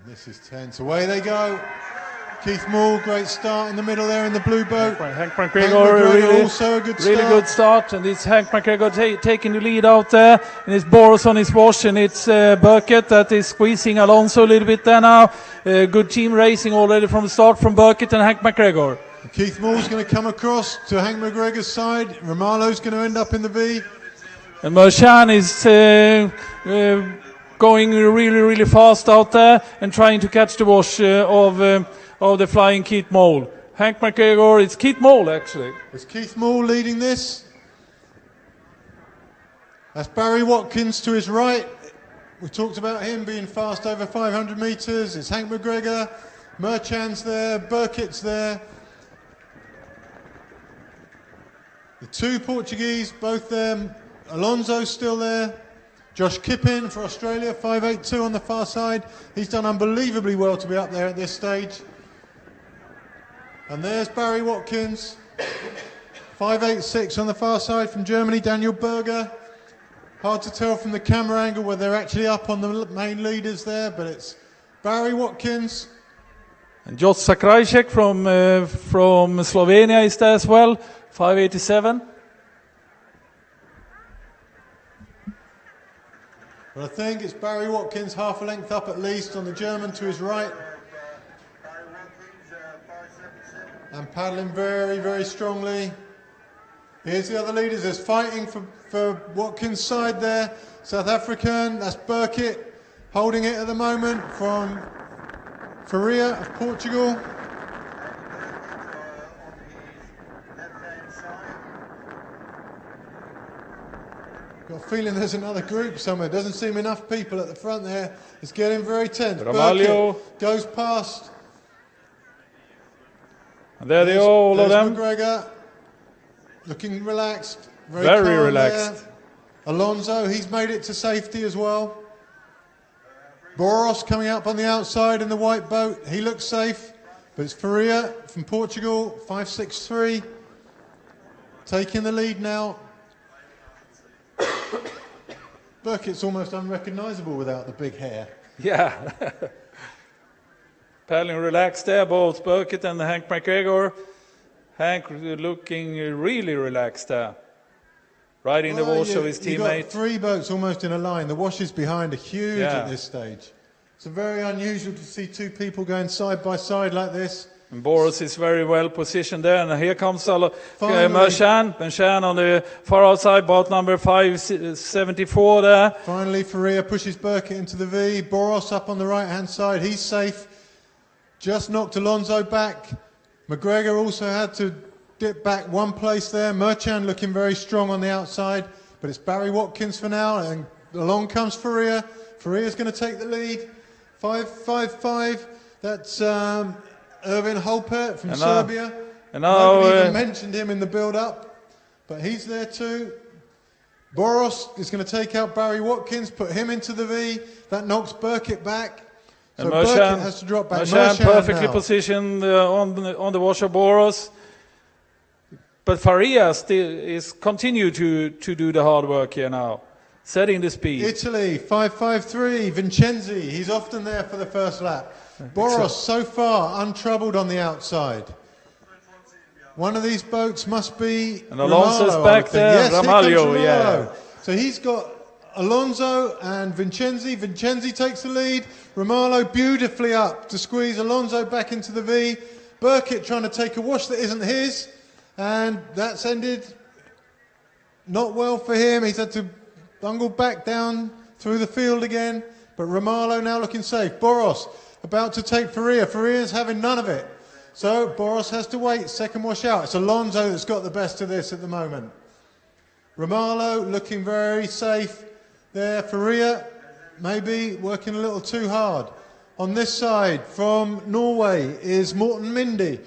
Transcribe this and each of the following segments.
This is tense. Away they go. Keith Moore, great start in the middle there in the blue boat. Hank McGregor also a good start. Really good start, and it's Hank McGregor taking the lead out there, and it's Boros on his wash, and it's Burkett that is squeezing Alonso a little bit there now. Good team racing already from the start from Burkett and Hank McGregor. Keith Moore's going to come across to Hank McGregor's side. Romalo's going to end up in the V. And Merchan is going really fast out there and trying to catch the wash of the flying Keith Mole. Hank McGregor, it's Keith Mole actually. It's Keith Mole leading this. That's Barry Watkins to his right. We talked about him being fast over 500 metres. It's Hank McGregor. Merchan's there. Burkett's there. The two Portuguese, both them. Alonso's still there. Josh Kippin for Australia, 5.82 on the far side. He's done unbelievably well to be up there at this stage. And there's Barry Watkins, 5.86 on the far side from Germany, Daniel Berger. Hard to tell from the camera angle where they're actually up on the main leaders there, but it's Barry Watkins. And Jos Sakrajcek from Slovenia is there as well, 5.87. But I think it's Barry Watkins half a length up at least on the German to his right. And paddling very strongly. Here's the other leaders. There's fighting for Watkins' side there. South African, that's Burkett holding it at the moment from Faria of Portugal. Got a feeling there's another group somewhere. Doesn't seem enough people at the front there. It's getting very tense. Burkett goes past. And there they are, all of them. McGregor, looking relaxed. Very relaxed. There. Alonso, he's made it to safety as well. Boros coming up on the outside in the white boat. He looks safe. But it's Faria from Portugal, 5.63. Taking the lead now. Burkett's almost unrecognisable without the big hair. Yeah. Paddling relaxed there, both Burkett and Hank McGregor. Hank looking really relaxed there. Riding the wash of his teammate. You've got three boats almost in a line. The washes behind are huge at this stage. It's very unusual to see two people going side by side like this. And Boros is very well positioned there. And here comes Merchan on the far outside, boat number 574 there. Finally, Faria pushes Burkett into the V. Boros up on the right-hand side. He's safe. Just knocked Alonso back. McGregor also had to dip back one place there. Merchan looking very strong on the outside. But it's Barry Watkins for now. And along comes Faria. Faria's going to take the lead. 5.55. That's Erwin Holpert from Serbia. And now, nobody even mentioned him in the build-up. But he's there too. Boros is going to take out Barry Watkins, put him into the V. That knocks Burkett back. So Burkett has to drop back. Merchan perfectly positioned on the wash of Boros. But Faria still is continue to do the hard work here now, setting the speed. Italy, 5.53. Vincenzi, he's often there for the first lap. Boros so far untroubled on the outside. One of these boats must be and Alonso's back there. Yes, Ramalho, yeah. So he's got Alonso and Vincenzi. Vincenzi takes the lead. Ramalho beautifully up to squeeze Alonso back into the V. Burkett trying to take a wash that isn't his. And that's ended not well for him. He's had to bungle back down through the field again. But Ramalho now looking safe. Boros about to take Faria. Faria's having none of it. So Boros has to wait. Second wash out. It's Alonso that's got the best of this at the moment. Ramalho looking very safe there. Faria maybe working a little too hard. On this side from Norway is Morten Mindy.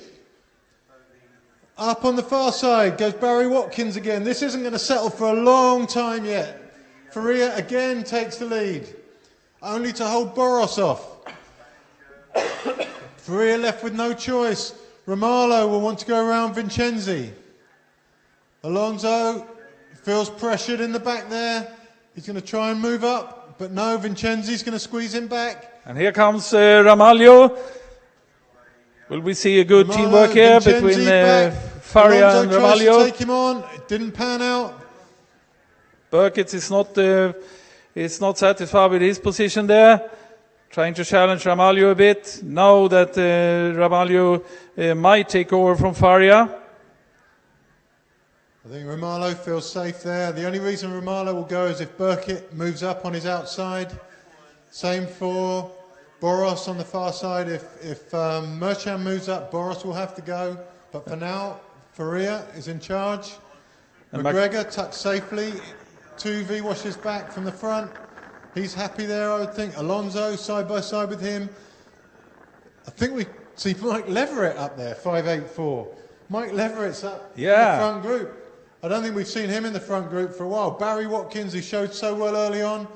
Up on the far side goes Barry Watkins again. This isn't going to settle for a long time yet. Faria again takes the lead. Only to hold Boros off. Faria left with no choice. Ramalho will want to go around Vincenzi. Alonso feels pressured in the back there. He's going to try and move up. but no, Vincenzi's going to squeeze him back. And here comes Ramalho. Will we see a good Ramalho, teamwork here Vincenzi between back. Faria Alonso and tries to Ramalho? take him on. It didn't pan out. Burkett is not satisfied with his position there. Trying to challenge Ramalho a bit. Know that Ramalho might take over from Faria. I think Ramalho feels safe there. The only reason Ramalho will go is if Burkett moves up on his outside. Same for Boros on the far side. If Merchan moves up, Boros will have to go. But for now, Faria is in charge. And McGregor tucked safely. 2 V-washes back from the front. He's happy there, I would think. Alonso side by side with him. I think we see Mike Leverett up there, 584. Mike Leverett's up in the front group. I don't think we've seen him in the front group for a while. Barry Watkins, who showed so well early on,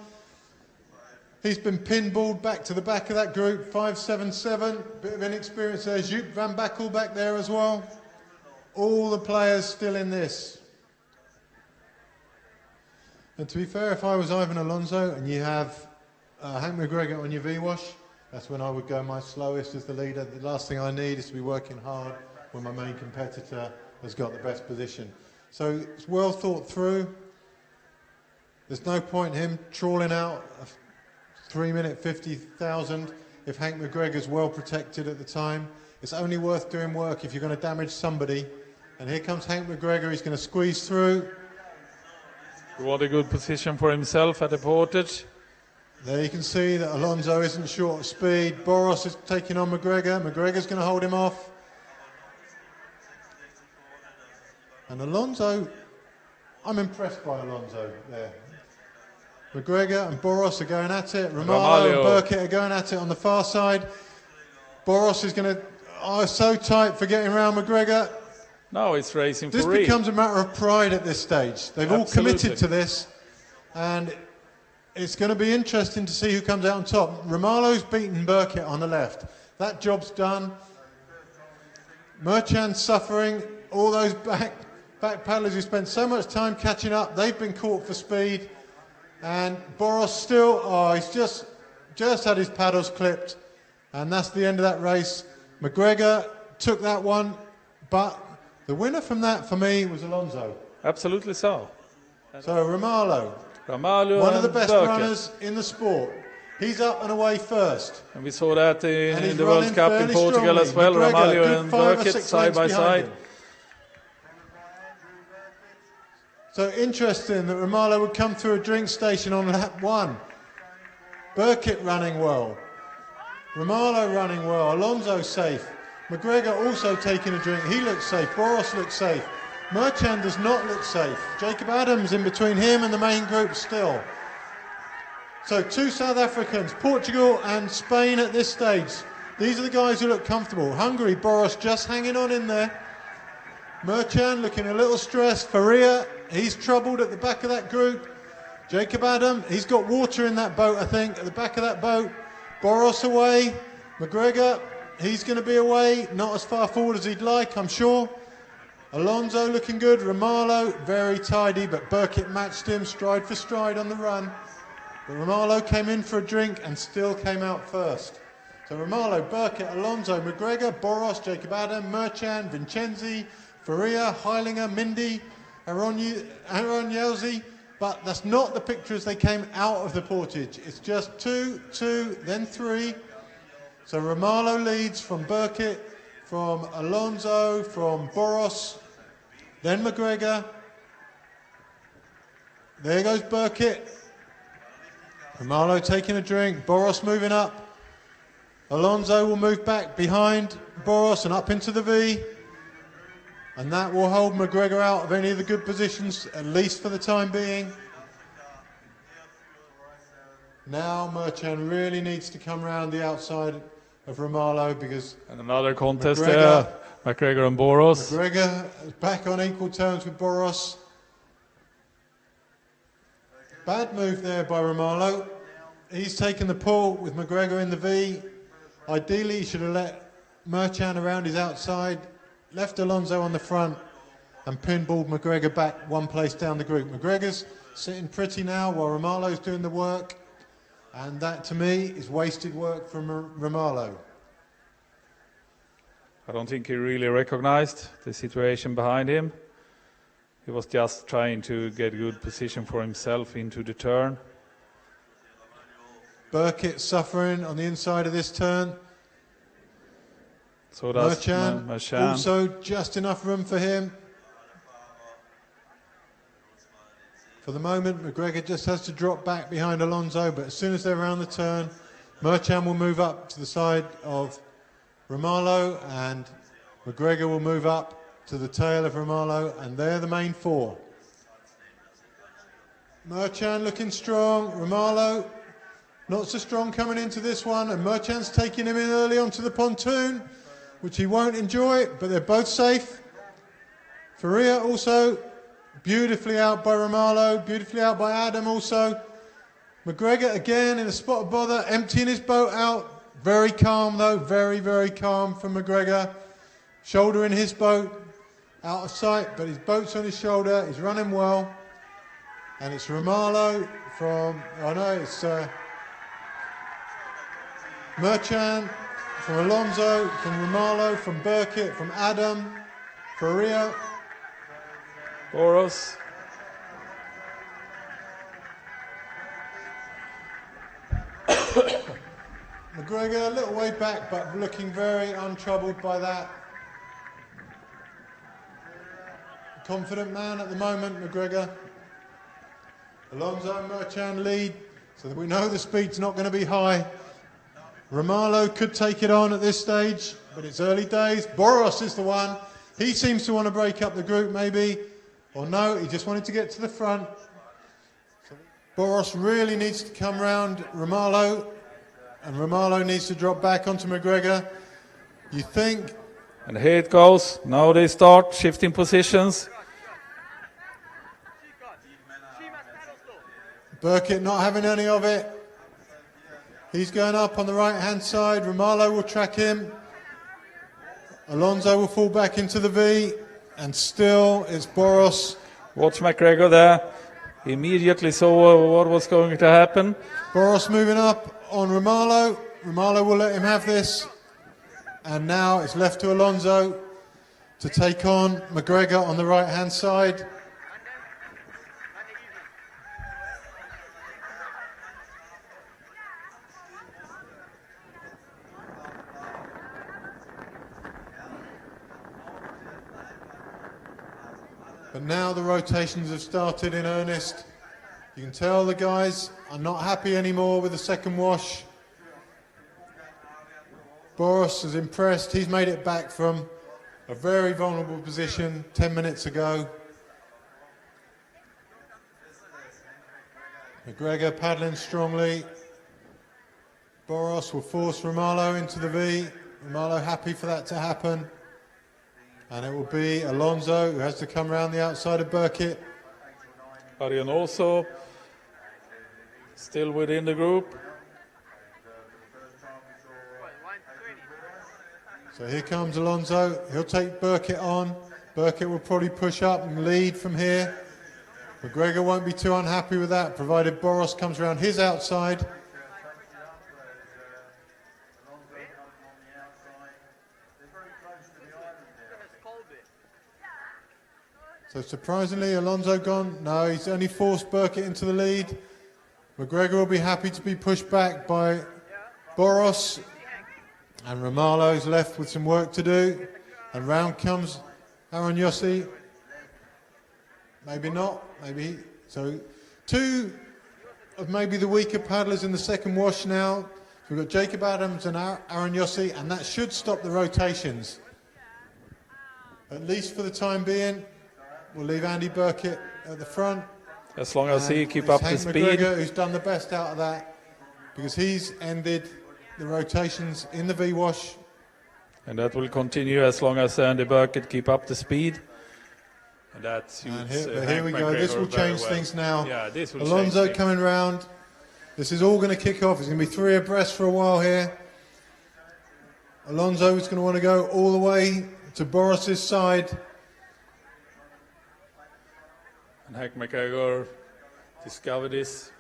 he's been pinballed back to the back of that group, 577. Bit of inexperience there. Joop van Bakkel back there as well. All the players still in this. And to be fair, if I was Ivan Alonso and you have Hank McGregor on your V-wash, that's when I would go my slowest as the leader. The last thing I need is to be working hard when my main competitor has got the best position. So it's well thought through. There's no point in him trawling out a 3 minute 50,000 if Hank McGregor's well protected at the time. It's only worth doing work if you're going to damage somebody. And here comes Hank McGregor. He's going to squeeze through. What a good position for himself at the Portage. There you can see that Alonso isn't short of speed. Boros is taking on McGregor. McGregor's going to hold him off. And Alonso, I'm impressed by Alonso there. McGregor and Boros are going at it. Ramalho and Burkett are going at it on the far side. Boros is going to, so tight for getting around McGregor. Now it's racing for This Reed. becomes a matter of pride at this stage. They've all committed to this. And it's going to be interesting to see who comes out on top. Ramalho's beaten Burkett on the left. That job's done. Merchan's suffering. All those back paddlers who spent so much time catching up, they've been caught for speed. And Boros still, he's just had his paddles clipped. And that's the end of that race. McGregor took that one, but the winner from that for me was Alonso. Absolutely so. So Ramalho, one of the best runners in the sport. He's up and away first. And we saw that in the running World Cup in fairly Portugal strongly. as well. McGregor, Ramalho good and 5 or Burkett 6 side by lengths behind side. him. So interesting that Ramalho would come through a drink station on lap 1. Burkett running well. Ramalho running well. Alonso safe. McGregor also taking a drink. He looks safe. Boros looks safe. Merchan does not look safe. Jacob Adams in between him and the main group still. So 2 South Africans, Portugal and Spain at this stage. These are the guys who look comfortable. Hungary, Boros just hanging on in there. Merchan looking a little stressed. Faria, he's troubled at the back of that group. Jacob Adam, he's got water in that boat, I think, at the back of that boat. Boros away. McGregor, he's going to be away. Not as far forward as he'd like, I'm sure. Alonso looking good. Ramalho, very tidy, but Burkett matched him stride for stride on the run. But Ramalho came in for a drink and still came out first. So Ramalho, Burkett, Alonso, McGregor, Boros, Jacob Adam, Merchan, Vincenzi, Faria, Heilinger, Mindy, Aaron Yelzi. But that's not the picture as they came out of the Portage. It's just 2, 2, then 3. So Ramalho leads from Burkett, from Alonso, from Boros, then McGregor. There goes Burkett. Ramalho taking a drink, Boros moving up. Alonso will move back behind Boros and up into the V. And that will hold McGregor out of any of the good positions, at least for the time being. Now Merchan really needs to come round the outside of Ramalho because... And another contest there, McGregor and Boros. McGregor is back on equal terms with Boros. Bad move there by Ramalho. He's taken the pull with McGregor in the V. Ideally, he should have let Merchan around his outside, left Alonso on the front, and pinballed McGregor back one place down the group. McGregor's sitting pretty now while Ramalho's doing the work. And that, to me, is wasted work from Romalo. I don't think he really recognized the situation behind him. He was just trying to get a good position for himself into the turn. Burkitt suffering on the inside of this turn. So does Merchan. Also just enough room for him. For the moment, McGregor just has to drop back behind Alonso, but as soon as they're around the turn, Merchan will move up to the side of Romalo, and McGregor will move up to the tail of Romalo, and they're the main four. Merchan looking strong, Romalo not so strong coming into this one, and Merchan's taking him in early onto the pontoon, which he won't enjoy, but they're both safe. Faria also beautifully out by Romalo, beautifully out by Adam also. McGregor again in a spot of bother, emptying his boat out. Very calm though, very, very calm from McGregor. Shoulder in his boat, out of sight, but his boat's on his shoulder, he's running well. And it's Romalo from, it's Merchan, from Alonso, from Romalo, from Burkitt, from Adam, Faria. Boros. McGregor a little way back, but looking very untroubled by that. Confident man at the moment, McGregor. Alonso and Merchan lead, so that we know the speed's not going to be high. Romalo could take it on at this stage, but it's early days. Boros is the one. He seems to want to break up the group maybe. Or no, he just wanted to get to the front. Boros really needs to come round Romalo, and Romalo needs to drop back onto McGregor. You think? And here it goes. Now they start shifting positions. Burkitt not having any of it. He's going up on the right-hand side. Romalo will track him. Alonso will fall back into the V. And still, it's Boros. Watch McGregor there. He immediately saw what was going to happen. Boros moving up on Romalo. Romalo will let him have this. And now it's left to Alonso to take on McGregor on the right-hand side. But now the rotations have started in earnest. You can tell the guys are not happy anymore with the second wash. Boros is impressed. He's made it back from a very vulnerable position 10 minutes ago. McGregor paddling strongly. Boros will force Romalo into the V. Romalo happy for that to happen. And it will be Alonso who has to come around the outside of Burkitt. Arian also still within the group. So here comes Alonso. He'll take Burkitt on. Burkitt will probably push up and lead from here. McGregor won't be too unhappy with that, provided Boros comes around his outside. So surprisingly, Alonso gone. No, he's only forced Burkitt into the lead. McGregor will be happy to be pushed back by Boros. And Romalo's left with some work to do. And round comes Aaron Yossi. Maybe not, maybe. So two of maybe the weaker paddlers in the second wash now. We've got Jacob Adams and Aaron Yossi, and that should stop the rotations. At least for the time being. We'll leave Andy Burkitt at the front. As long as he keep up the Hank speed. McGregor, who's done the best out of that, because he's ended the rotations in the V-wash. And that will continue as long as Andy Burkitt keep up the speed. And that suits here we go. This will change things now. Yeah, this will Alonso change coming round. This is all going to kick off. It's going to be three abreast for a while here. Alonso is going to want to go all the way to Boros's side. And Hank McGregor discovered this.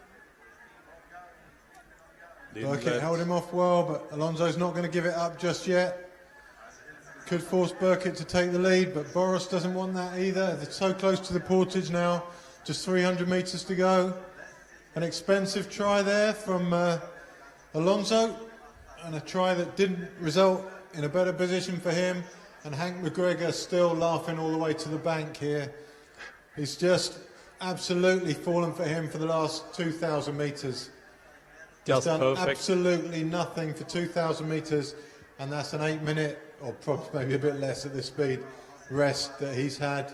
Burkett held him off well, but Alonso's not going to give it up just yet. Could force Burkett to take the lead, but Boros doesn't want that either. They're so close to the Portage now, just 300 metres to go. An expensive try there from Alonso, and a try that didn't result in a better position for him. And Hank McGregor still laughing all the way to the bank here. He's just absolutely fallen for him for the last 2,000 metres. He's done perfect. Absolutely nothing for 2,000 metres, and that's an 8-minute, or probably maybe a bit less at this speed, rest that he's had.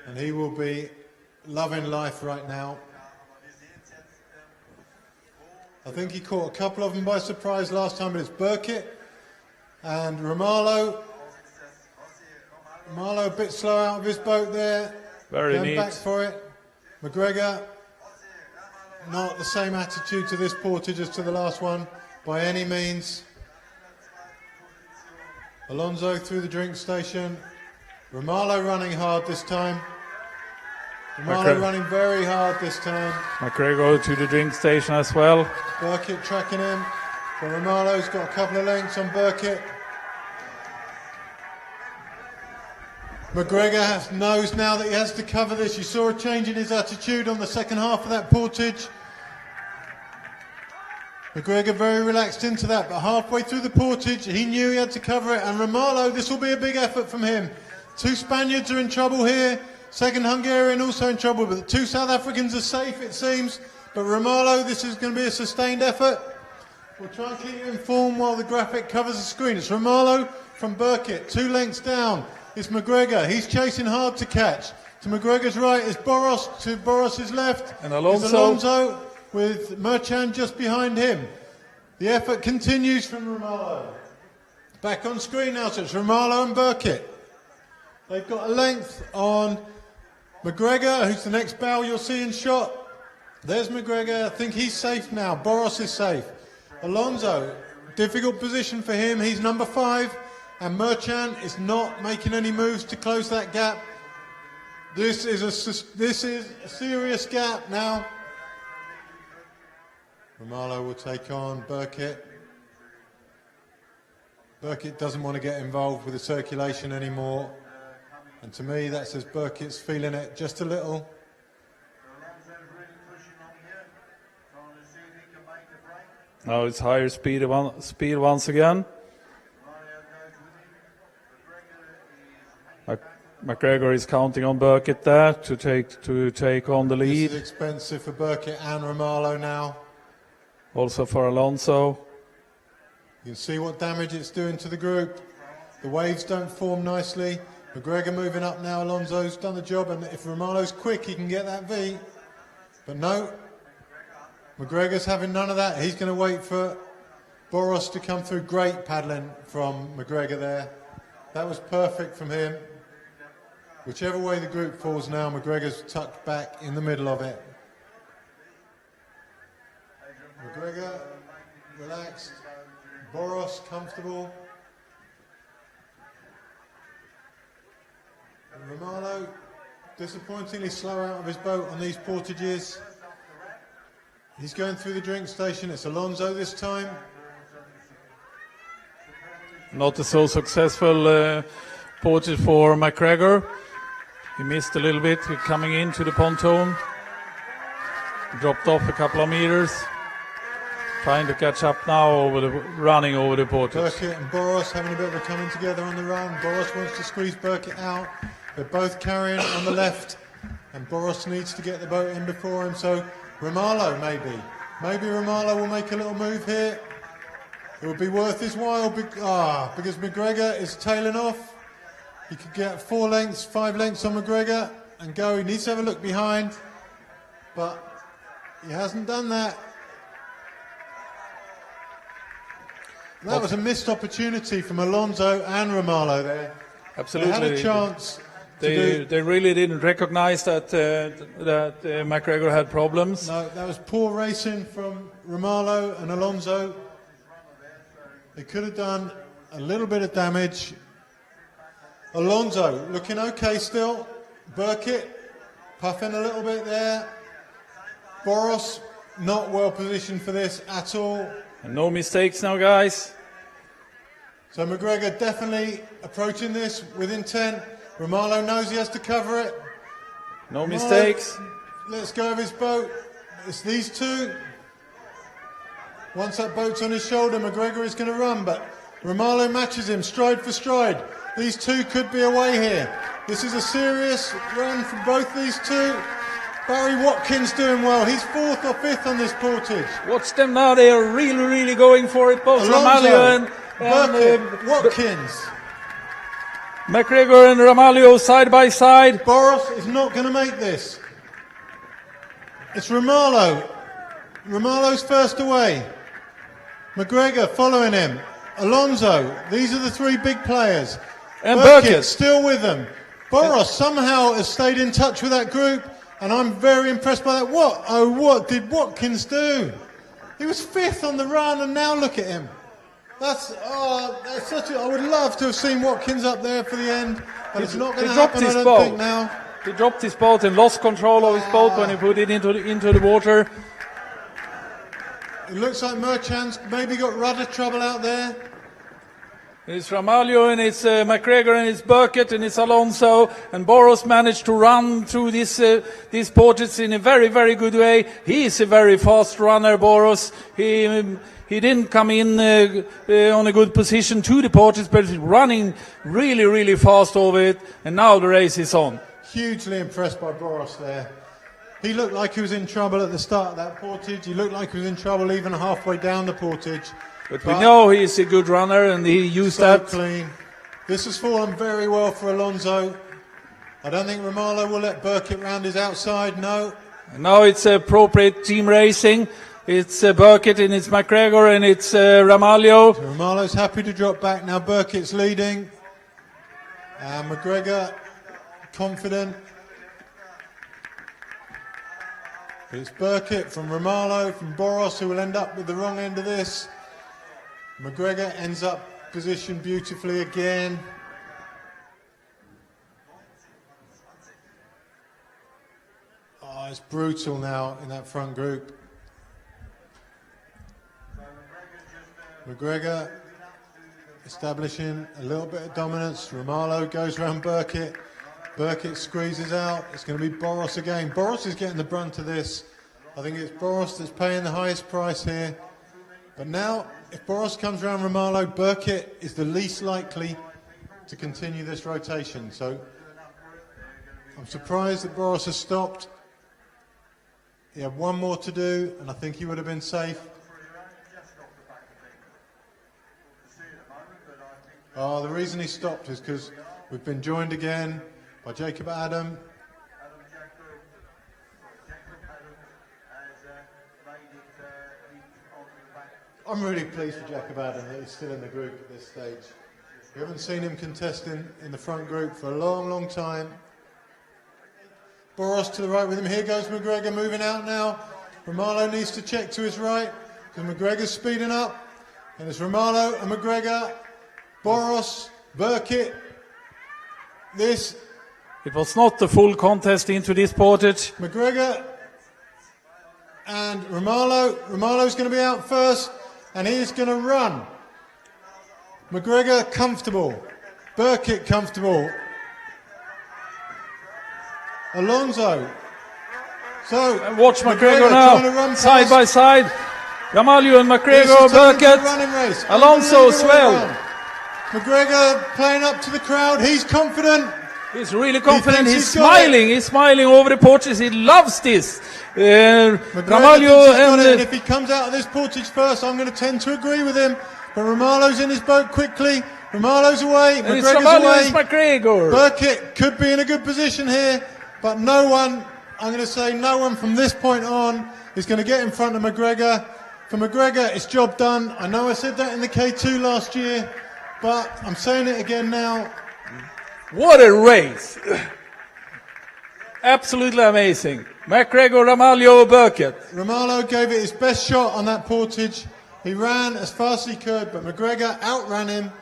And he will be loving life right now. I think he caught a couple of them by surprise last time, but it's Burkett and Romalo. Romalo a bit slow out of his boat there. Very Going neat. back for it. McGregor, not the same attitude to this Portage as to the last one by any means. Alonso through the drink station. Romalo running hard this time. Romalo running very hard this time. McGregor to the drink station as well. Burkett tracking him. But Romalo's got a couple of lengths on Burkett. McGregor knows now that he has to cover this. You saw a change in his attitude on the second half of that Portage. McGregor very relaxed into that, but halfway through the Portage, he knew he had to cover it. And Romalo, this will be a big effort from him. Two Spaniards are in trouble here. Second Hungarian also in trouble, but the two South Africans are safe, it seems. But Romalo, this is going to be a sustained effort. We'll try and keep you informed while the graphic covers the screen. It's Romalo from Burkett, 2 lengths down. It's McGregor. He's chasing hard to catch. To McGregor's right is Boros. To Boros's left And Alonso. is Alonso with Merchant just behind him. The effort continues from Romalo. Back on screen now, so it's Romalo and Burkett. They've got a length on McGregor, who's the next bow you'll see in shot. There's McGregor. I think he's safe now. Boros is safe. Alonso, difficult position for him. He's number 5. And Merchant is not making any moves to close that gap. This is a serious gap now. Romalo will take on Burkett. Burkett doesn't want to get involved with the circulation anymore. And to me, that says Burkett's feeling it just a little. Now it's higher speed once again. McGregor is counting on Burkett there to take on the lead. This is expensive for Burkett and Romalo now. Also for Alonso. You can see what damage it's doing to the group. The waves don't form nicely. McGregor moving up now. Alonso's done the job, and if Romalo's quick, he can get that V. But no, McGregor's having none of that. He's going to wait for Boros to come through. Great paddling from McGregor there. That was perfect from him. Whichever way the group falls now, McGregor's tucked back in the middle of it. McGregor, relaxed. Boros, comfortable. And Romalo, disappointingly slow out of his boat on these portages. He's going through the drink station. It's Alonso this time. Not a so successful portage for McGregor. He missed a little bit coming into the pontoon. Dropped off a couple of meters. Trying to catch up now running over the portage. Burkett and Boros having a bit of a coming together on the run. Boros wants to squeeze Burkett out. They're both carrying on the left, and Boros needs to get the boat in before him. So Romalo maybe Romalo will make a little move here. It would be worth his while because McGregor is tailing off. He could get 4 lengths, 5 lengths on McGregor and go. He needs to have a look behind, but he hasn't done that. That was a missed opportunity from Alonso and Romalo there. Absolutely. They had a chance. They really didn't recognize that McGregor had problems. No, that was poor racing from Romalo and Alonso. They could have done a little bit of damage. Alonso looking okay still. Burkett puffing a little bit there. Boros not well positioned for this at all. And no mistakes now, guys. So McGregor definitely approaching this with intent. Romalo knows he has to cover it. No mistakes. Let's go of his boat. It's these two. Once that boat's on his shoulder, McGregor is going to run, but Romalo matches him stride for stride. These two could be away here. This is a serious run from both these two. Barry Watkins doing well. He's 4th or 5th on this Portage. Watch them now. They are really going for it. Both Alonso, Ramalho and Burkett, Watkins. McGregor and Ramalho side by side. Boros is not going to make this. It's Romalo. Romalo's first away. McGregor following him. Alonso. These are the three big players. And Burkett still with them. Boros somehow has stayed in touch with that group, and I'm very impressed by that. What did Watkins do? He was 5th on the run, and now look at him. That's such a... I would love to have seen Watkins up there for the end, but it's not going to happen, I don't think, now. He dropped his boat and lost control of his boat when he put it into the water. It looks like Merchant's maybe got rudder trouble out there. It's Ramalho and it's McGregor and it's Burkett and it's Alonso, and Boros managed to run through these portages in a very good way. He is a very fast runner, Boros. He didn't come in on a good position to the portage, but he's running really fast over it, and now the race is on. Hugely impressed by Boros there. He looked like he was in trouble at the start of that portage. He looked like he was in trouble even halfway down the portage. But we know he's a good runner, and he used so that. Clean. This has fallen very well for Alonso. I don't think Romalo will let Burkett round his outside, no. And now it's appropriate team racing. It's Burkett and it's McGregor and it's Ramalho. So Romalo's happy to drop back. Now Burkett's leading. McGregor confident. But it's Burkett from Romalo, from Boros, who will end up with the wrong end of this. McGregor ends up positioned beautifully again. Oh, it's brutal now in that front group. McGregor establishing a little bit of dominance. Romalo goes round Burkett. Burkett squeezes out. It's going to be Boros again. Boros is getting the brunt of this. I think it's Boros that's paying the highest price here. But now, if Boros comes round Romalo, Burkett is the least likely to continue this rotation. So I'm surprised that Boros has stopped. He had one more to do, and I think he would have been safe. Oh, the reason he stopped is because we've been joined again by Jacob Adam. I'm really pleased for Jacob Adam that he's still in the group at this stage. We haven't seen him contesting in the front group for a long time. Boros to the right with him. Here goes McGregor moving out now. Romalo needs to check to his right because McGregor's speeding up. And it's Romalo and McGregor. Boros, Burkett, It was not the full contest into this portage. McGregor and Romalo. Romalo's going to be out first, and he's going to run. McGregor comfortable. Burkett comfortable. Alonso. So, And watch McGregor now, side by side. Ramalho and McGregor, Burkett, Alonso as well. McGregor playing up to the crowd. He's confident. He's really confident. He He's smiling. He's smiling over the porches. He loves this. Ramalho and if he comes out of this portage first, I'm going to tend to agree with him. But Romalo's in his boat quickly. Romalo's away. and McGregor's it's Ramalho away. and McGregor. Burkett could be in a good position here, but no one, I'm going to say no one from this point on is going to get in front of McGregor. For McGregor, it's job done. I know I said that in the K2 last year, but I'm saying it again now. What a race. Absolutely amazing. McGregor, Ramalho, Burkett. Romalo gave it his best shot on that portage. He ran as fast as he could, but McGregor outran him.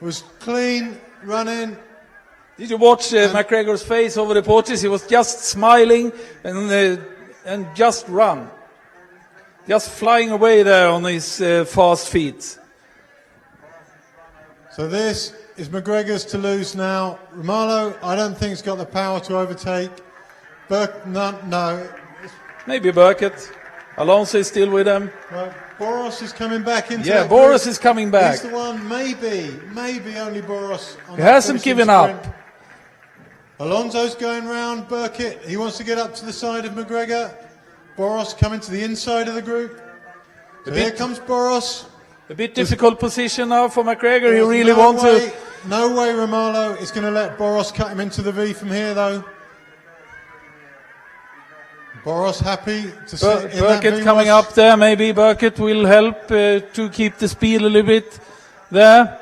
Was clean running. Did you watch McGregor's face over the porches? He was just smiling, and and just run. Just flying away there on his fast feet. So this is McGregor's to lose now. Romalo, I don't think he's got the power to overtake. No. Maybe Burkett. Alonso is still with them. Well, Boros is coming back into Yeah, that Boros group. is coming back. He's the one, maybe only Boros. He hasn't given up. Alonso's going round Burkett. He wants to get up to the side of McGregor. Boros coming to the inside of the group. So here comes Boros. A bit difficult position now for McGregor. He really No wants to. No way Romalo is going to let Boros cut him into the V from here, though. Boros happy to sit in that Burkett V coming wash. up there. Maybe Burkett will help to keep the speed a little bit there.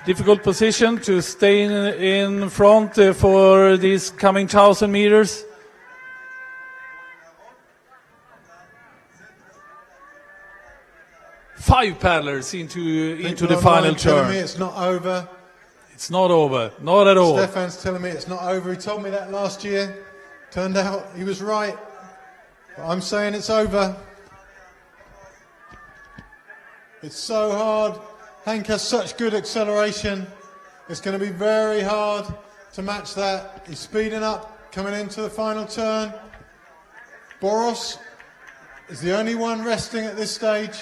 Difficult position to stay in front for these coming 1,000 meters. Five paddlers into the final telling me turn. it's not over. It's not over, not at all. Stefan's telling me it's not over. He told me that last year. Turned out he was right. But I'm saying it's over. It's so hard. Hank has such good acceleration. It's going to be very hard to match that. He's speeding up, coming into the final turn. Boros is the only one resting at this stage.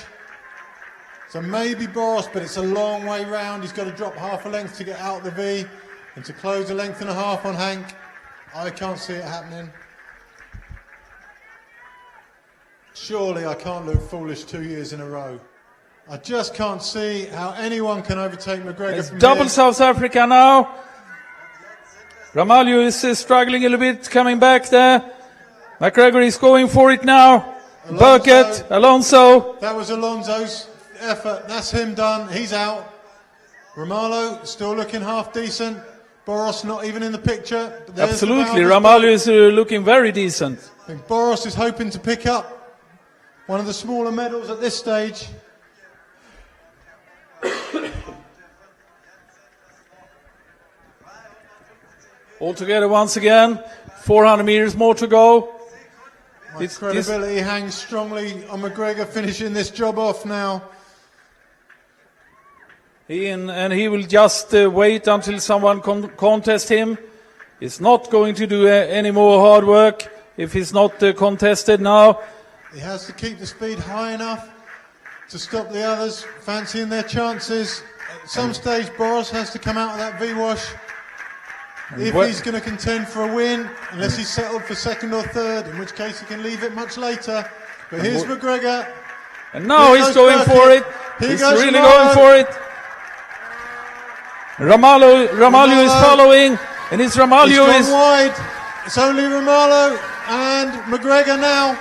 So maybe Boros, but it's a long way round. He's got to drop half a length to get out the V and to close a length and a half on Hank. I can't see it happening. Surely I can't look foolish 2 years in a row. I just can't see how anyone can overtake McGregor It's from double here. South Africa now. Ramalho is struggling a little bit, coming back there. McGregor is going for it now. Burkett, Alonso. That was Alonso's effort. That's him done. He's out. Romalo still looking half decent. Boros not even in the picture. But there's Absolutely, the Ramalho is looking very decent. I think Boros is hoping to pick up one of the smaller medals at this stage. Altogether, once again, 400 meters more to go. My credibility hangs strongly on McGregor finishing this job off now. He will just wait until someone contest him. He's not going to do any more hard work if he's not contested now. He has to keep the speed high enough to stop the others fancying their chances. At some stage, Boros has to come out of that V-wash if he's going to contend for a win, unless he's settled for second or third, in which case he can leave it much later. But here's McGregor. And now he's going for it. He's really going for it. Ramalho is following, and it's Ramalho He's is gone wide. It's only Romalo and McGregor now.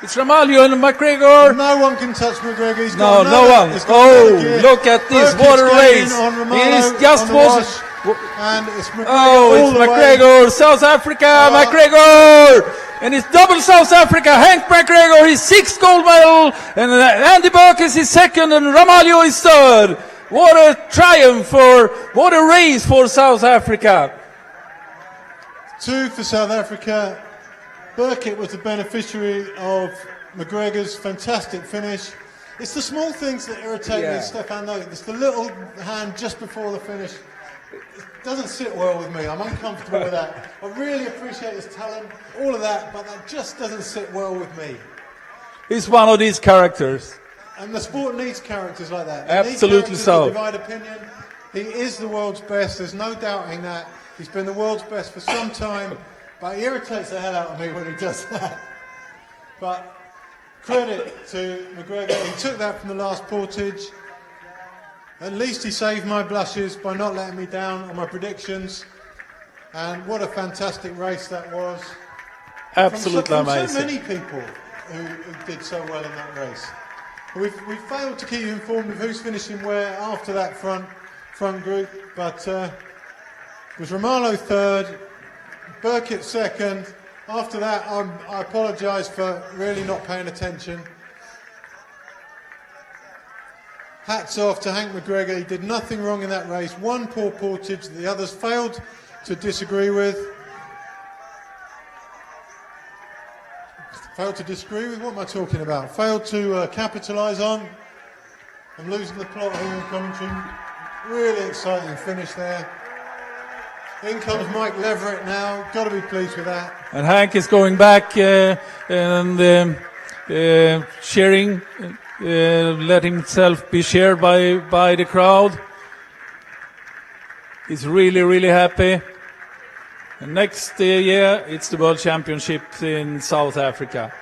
It's Ramalho and McGregor. No one can touch McGregor. He's No, got no one. He's got another gear. Look at this! Burkett's What a going race! on Romalo It is just on the was. wash. And it's McGregor Oh, all it's the way. McGregor, South Africa, McGregor, and it's double South Africa. Hank McGregor, his sixth gold medal, and Andy Burke is his second, and Ramalho is third. What a triumph what a race for South Africa. 2 for South Africa. Burkett was the beneficiary of McGregor's fantastic finish. It's the small things that irritate me, Stefan, though. It's the little hand just before the finish. It doesn't sit well with me. I'm uncomfortable with that. I really appreciate his talent, all of that, but that just doesn't sit well with me. He's one of these characters. And the sport needs characters like that. Absolutely so. Divide opinion. He is the world's best. There's no doubting that. He's been the world's best for some time, but he irritates the hell out of me when he does that. But credit to McGregor. He took that from the last Portage. At least he saved my blushes by not letting me down on my predictions. And what a fantastic race that was. Absolutely from amazing. so many people who did so well in that race. We've failed to keep you informed of who's finishing where after that front group, but it was Romalo third, Burkett second. After that, I apologise for really not paying attention. Hats off to Hank McGregor. He did nothing wrong in that race. One poor Portage that the others failed to disagree with. Failed to disagree with, what am I talking about? Failed to capitalise on. I'm losing the plot here in commentary. Really exciting finish there. In comes Mike Leverett now. Got to be pleased with that. And Hank is going back and cheering, letting himself be cheered by the crowd. He's really, really happy. And next year, it's the World Championships in South Africa.